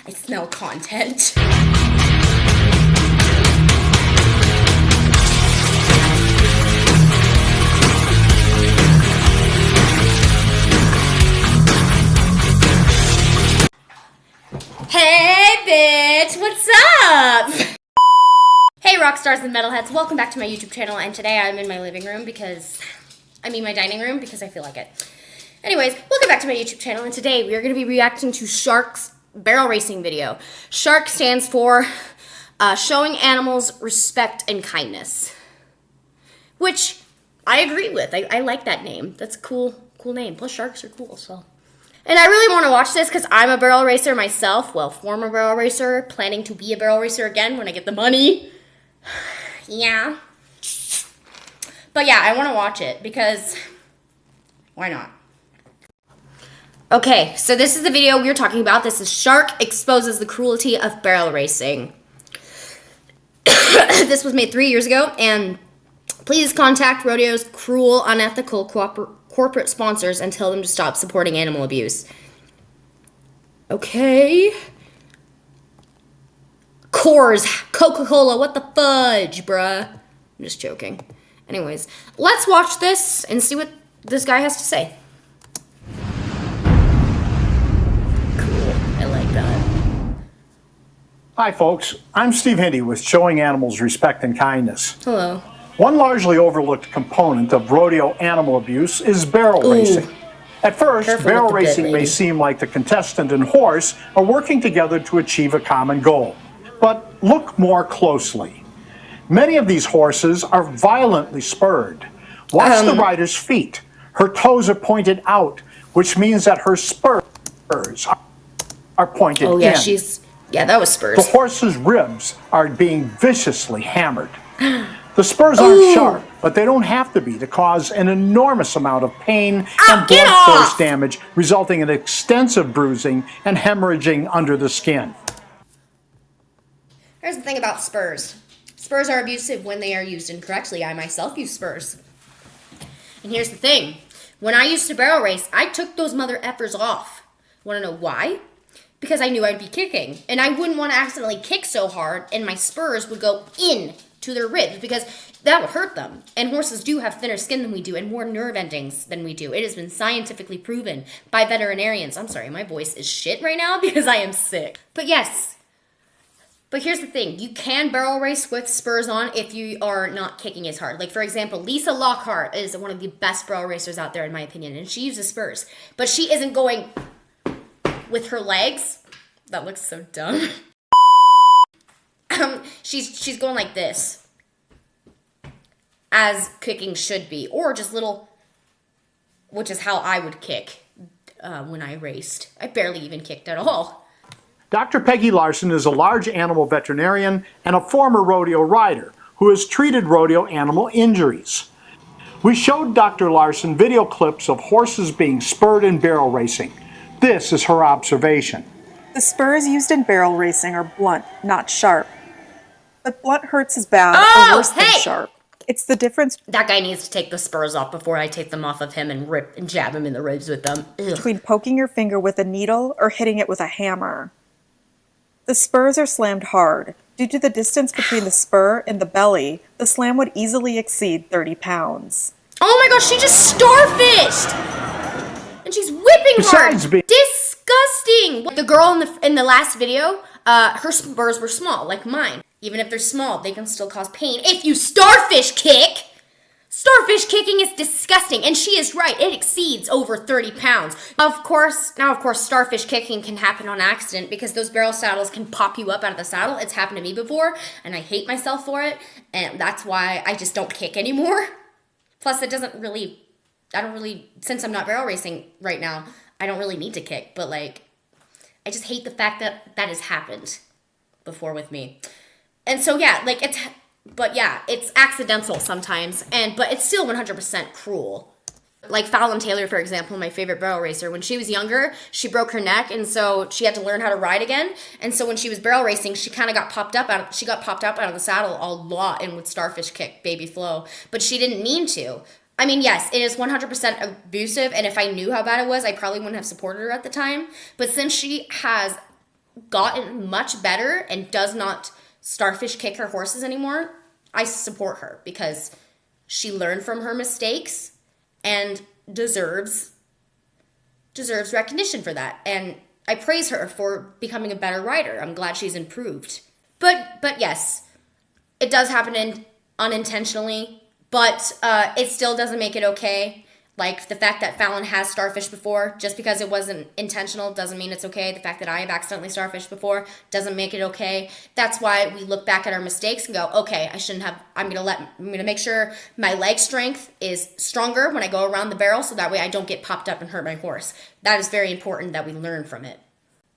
I smell content. Hey bitch, what's up? Hey rockstars and metalheads, welcome back to my YouTube channel, and today I'm in my living room my dining room because I feel like it. Anyways, welcome back to my YouTube channel, and today we are going to be reacting to Shark's barrel racing video. Shark stands for showing animals respect and kindness, which I agree with. I like that name. That's a cool name. Plus sharks are cool, so. And I really want to watch this because I'm a barrel racer myself. Well, former barrel racer, planning to be a barrel racer again when I get the money. Yeah. But yeah, I want to watch it because why not? Okay, so this is the video we're talking about. This is Shark exposes the cruelty of barrel racing. This was made 3 years ago, and please contact rodeo's cruel, unethical corporate sponsors and tell them to stop supporting animal abuse. Okay. Coors, Coca-Cola, what the fudge, bruh? I'm just joking. Anyways, let's watch this and see what this guy has to say. Cool, I like that. Hi folks, I'm Steve Hindy with Showing Animals Respect and Kindness. Hello. One largely overlooked component of rodeo animal abuse is barrel racing. At first, barrel racing may seem like the contestant and horse are working together to achieve a common goal. But look more closely. Many of these horses are violently spurred. Watch the rider's feet. Her toes are pointed out, which means that her spurs are pointed in. Oh yeah, that was spurs. The horse's ribs are being viciously hammered. The spurs aren't sharp, but they don't have to be to cause an enormous amount of pain and blood force damage, resulting in extensive bruising and hemorrhaging under the skin. Here's the thing about spurs. Spurs are abusive when they are used incorrectly. I myself use spurs. And here's the thing. When I used to barrel race, I took those mother effers off. Want to know why? Because I knew I'd be kicking. And I wouldn't want to accidentally kick so hard and my spurs would go in to their ribs because that would hurt them. And horses do have thinner skin than we do and more nerve endings than we do. It has been scientifically proven by veterinarians. I'm sorry, my voice is shit right now because I am sick. But yes. But here's the thing. You can barrel race with spurs on if you are not kicking as hard. Like, for example, Lisa Lockhart is one of the best barrel racers out there, in my opinion, and she uses spurs. But she isn't going with her legs. That looks so dumb. She's going like this, as kicking should be, or just little, which is how I would kick when I raced. I barely even kicked at all. Dr. Peggy Larson is a large animal veterinarian and a former rodeo rider who has treated rodeo animal injuries. We showed Dr. Larson video clips of horses being spurred in barrel racing. This is her observation. The spurs used in barrel racing are blunt, not sharp. But blunt hurts as bad or worse than sharp. It's the difference. That guy needs to take the spurs off before I take them off of him and rip and jab him in the ribs with them. Between poking your finger with a needle or hitting it with a hammer. The spurs are slammed hard. Due to the distance between the spur and the belly, the slam would easily exceed 30 pounds. Oh my gosh, she just starfished! And she's whipping hard! Disgusting! The girl in the last video, her spurs were small, like mine. Even if they're small, they can still cause pain if you starfish kick! Starfish kicking is disgusting, and she is right. It exceeds over 30 pounds. Of course, starfish kicking can happen on accident because those barrel saddles can pop you up out of the saddle. It's happened to me before, and I hate myself for it, and that's why I just don't kick anymore. Plus, since I'm not barrel racing right now, I don't really need to kick, but like, I just hate the fact that that has happened before with me. And so, yeah, like, it's accidental sometimes, but it's still 100% cruel. Like Fallon Taylor, for example, my favorite barrel racer, when she was younger, she broke her neck, and so she had to learn how to ride again. And so when she was barrel racing, she kind of got popped up out of the saddle a lot and would starfish kick baby Flo, but she didn't mean to. I mean, yes, it is 100% abusive, and if I knew how bad it was, I probably wouldn't have supported her at the time. But since she has gotten much better and does not starfish kick her horses anymore, I support her because she learned from her mistakes and deserves recognition for that. And I praise her for becoming a better rider. I'm glad she's improved. But yes, it does happen unintentionally, but it still doesn't make it okay. Like the fact that Fallon has starfished before, just because it wasn't intentional doesn't mean it's okay. The fact that I have accidentally starfished before doesn't make it okay. That's why we look back at our mistakes and go, okay, I shouldn't have. I'm gonna make sure my leg strength is stronger when I go around the barrel, so that way I don't get popped up and hurt my horse. That is very important that we learn from it.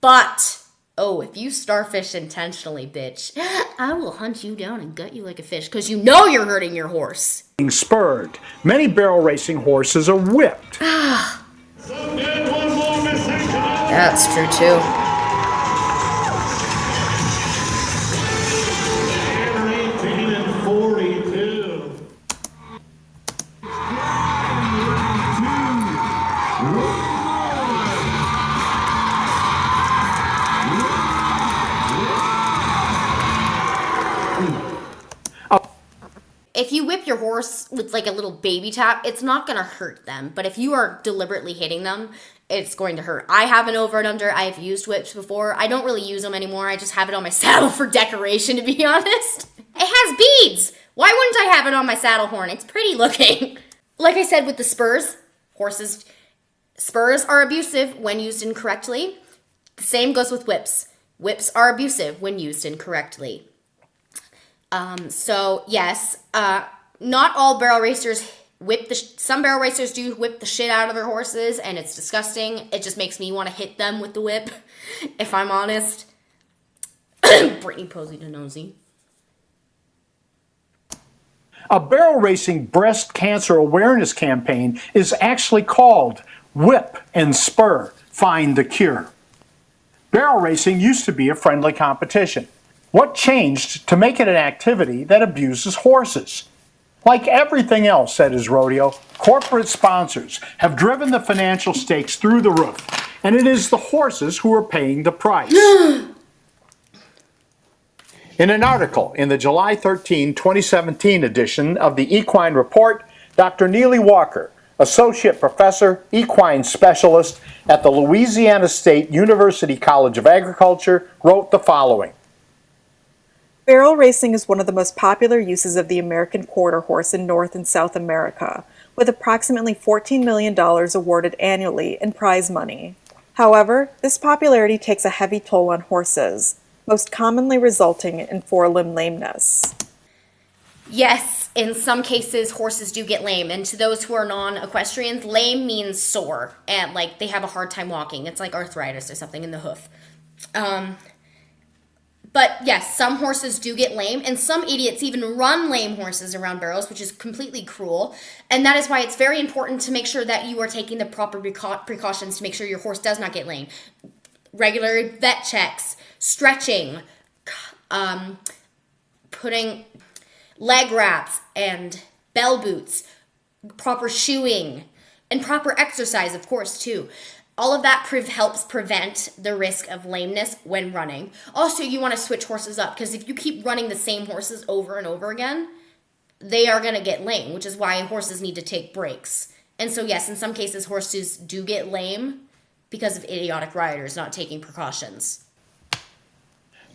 But if you starfish intentionally, bitch, I will hunt you down and gut you like a fish because you know you're hurting your horse. Spurred. Many barrel racing horses are whipped. That's true too. If you whip your horse with like a little baby tap, it's not going to hurt them. But if you are deliberately hitting them, it's going to hurt. I have an over and under. I have used whips before. I don't really use them anymore. I just have it on my saddle for decoration, to be honest. It has beads. Why wouldn't I have it on my saddle horn? It's pretty looking. Like I said with the spurs, spurs are abusive when used incorrectly. The same goes with whips. Whips are abusive when used incorrectly. So yes, not all barrel racers some barrel racers do whip the shit out of their horses, and it's disgusting. It just makes me want to hit them with the whip, if I'm honest. Brittany Posey to nosy. A barrel racing breast cancer awareness campaign is actually called Whip and Spur, Find the Cure. Barrel racing used to be a friendly competition. What changed to make it an activity that abuses horses? Like everything else at his rodeo, corporate sponsors have driven the financial stakes through the roof, and it is the horses who are paying the price. In an article in the July 13, 2017 edition of the Equine Report, Dr. Neely Walker, Associate Professor, Equine Specialist at the Louisiana State University College of Agriculture, wrote the following. Barrel racing is one of the most popular uses of the American quarter horse in North and South America, with approximately $14 million awarded annually in prize money. However, this popularity takes a heavy toll on horses, most commonly resulting in forelimb lameness. Yes, in some cases, horses do get lame. And to those who are non-equestrians, lame means sore. And, like, they have a hard time walking. It's like arthritis or something in the hoof. But, yes, some horses do get lame. And some idiots even run lame horses around barrels, which is completely cruel. And that is why it's very important to make sure that you are taking the proper precautions to make sure your horse does not get lame. Regular vet checks, stretching, putting leg wraps and bell boots, proper shoeing, and proper exercise, of course, too. All of that helps prevent the risk of lameness when running. Also, you want to switch horses up, because if you keep running the same horses over and over again, they are going to get lame, which is why horses need to take breaks. And so, yes, in some cases, horses do get lame because of idiotic riders not taking precautions.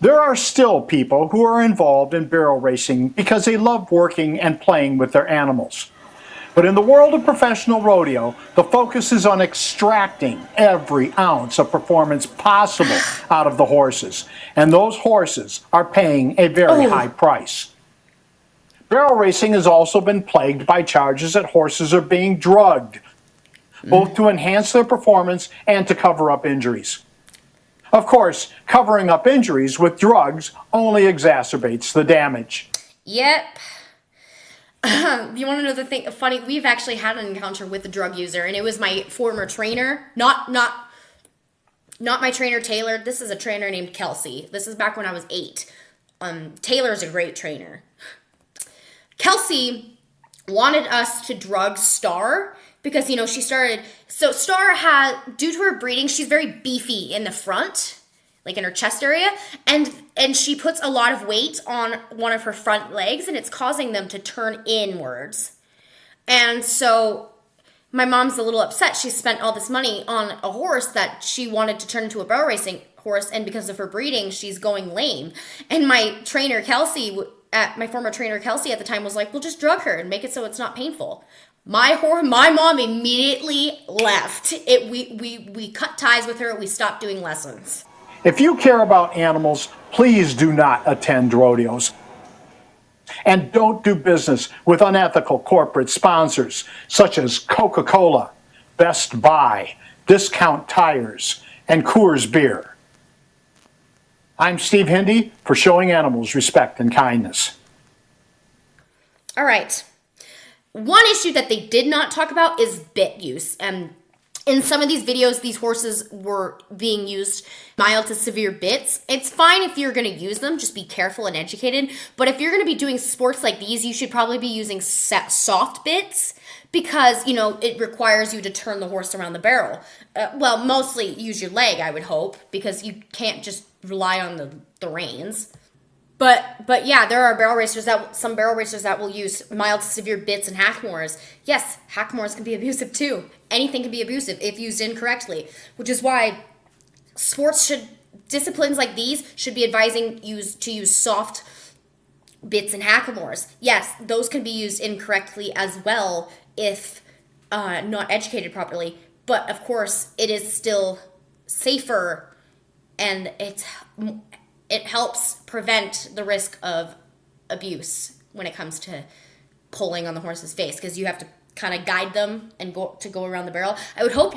There are still people who are involved in barrel racing because they love working and playing with their animals. But in the world of professional rodeo, the focus is on extracting every ounce of performance possible out of the horses. And those horses are paying a very high price. Barrel racing has also been plagued by charges that horses are being drugged, both to enhance their performance and to cover up injuries. Of course, covering up injuries with drugs only exacerbates the damage. Yep. You want to know the thing? Funny, we've actually had an encounter with a drug user, and it was my former trainer. Not my trainer, Taylor. This is a trainer named Kelsey. This is back when I was 8. Taylor's a great trainer. Kelsey wanted us to drug Star because, she started... So Star due to her breeding, she's very beefy in the front. like in her chest area, and she puts a lot of weight on one of her front legs, and it's causing them to turn inwards. And so my mom's a little upset. She spent all this money on a horse that she wanted to turn into a barrel racing horse, and because of her breeding, she's going lame. And my trainer, Kelsey, my former trainer, Kelsey, at the time was like, well, just drug her and make it so it's not painful. My mom immediately left. We cut ties with her. We stopped doing lessons. If you care about animals, please do not attend rodeos. And don't do business with unethical corporate sponsors such as Coca-Cola, Best Buy, Discount Tires, and Coors Beer. I'm Steve Hindy for showing animals respect and kindness. All right. One issue that they did not talk about is bit use. In some of these videos, these horses were being used mild to severe bits. It's fine if you're going to use them, just be careful and educated. But if you're going to be doing sports like these, you should probably be using soft bits because, it requires you to turn the horse around the barrel. Well, mostly use your leg, I would hope, because you can't just rely on the reins. But yeah, there are some barrel racers that will use mild to severe bits and hackmores. Yes, hackmores can be abusive too. Anything can be abusive if used incorrectly, which is why disciplines like these should be advising to use soft bits and hackmores. Yes, those can be used incorrectly as well if not educated properly. But of course, it is still safer, and it helps prevent the risk of abuse when it comes to pulling on the horse's face, because you have to kind of guide them and go around the barrel. I would hope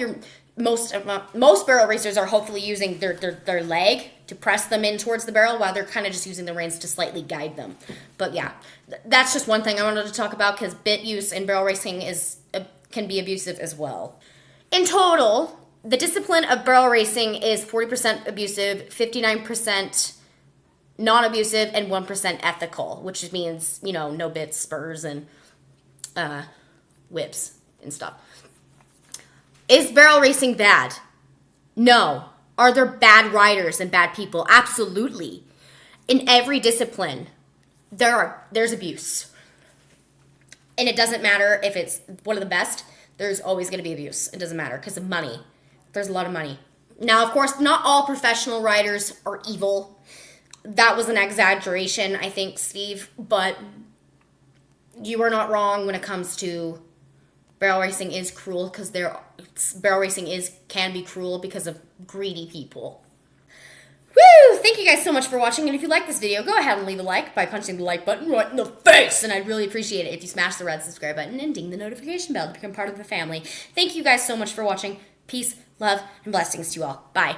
most barrel racers are hopefully using their leg to press them in towards the barrel, while they're kind of just using the reins to slightly guide them. But yeah, that's just one thing I wanted to talk about, because bit use in barrel racing can be abusive as well. In total, the discipline of barrel racing is 40% abusive, 59% non-abusive, and 1% ethical, which means, no bits, spurs, and whips and stuff. Is barrel racing bad? No. Are there bad riders and bad people? Absolutely. In every discipline, there's abuse. And it doesn't matter if it's one of the best, there's always going to be abuse. It doesn't matter because of money. There's a lot of money. Now, of course, not all professional riders are evil. That was an exaggeration, I think, Steve, but you are not wrong when it comes to barrel racing is cruel, because barrel racing can be cruel because of greedy people. Woo! Thank you guys so much for watching, and if you like this video, go ahead and leave a like by punching the like button right in the face, and I'd really appreciate it if you smash the red subscribe button and ding the notification bell to become part of the family. Thank you guys so much for watching. Peace, love, and blessings to you all. Bye.